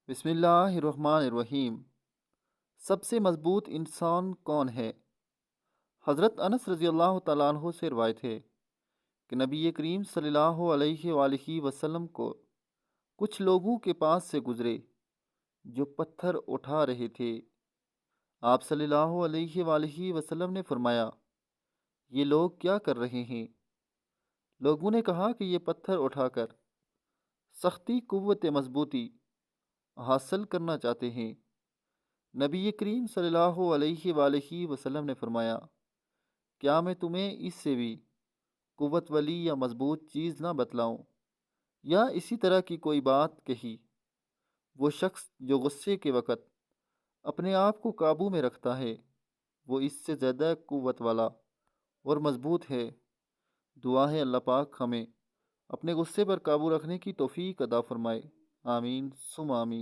بسم اللہ الرحمن الرحیم۔ سب سے مضبوط انسان کون ہے؟ حضرت انس رضی اللہ تعالیٰ عنہ سے روایت ہے کہ نبی کریم صلی اللہ علیہ وآلہ وسلم کو کچھ لوگوں کے پاس سے گزرے جو پتھر اٹھا رہے تھے۔ آپ صلی اللہ علیہ وآلہ وسلم نے فرمایا، یہ لوگ کیا کر رہے ہیں؟ لوگوں نے کہا کہ یہ پتھر اٹھا کر سختی قوت مضبوطی حاصل کرنا چاہتے ہیں۔ نبی کریم صلی اللہ علیہ وآلہ وسلم نے فرمایا، کیا میں تمہیں اس سے بھی قوت والی یا مضبوط چیز نہ بتلاؤں؟ یا اسی طرح کی کوئی بات کہی۔ وہ شخص جو غصے کے وقت اپنے آپ کو قابو میں رکھتا ہے وہ اس سے زیادہ قوت والا اور مضبوط ہے۔ دعا ہے اللہ پاک ہمیں اپنے غصے پر قابو رکھنے کی توفیق عطا فرمائے۔ آمین ثم آمین۔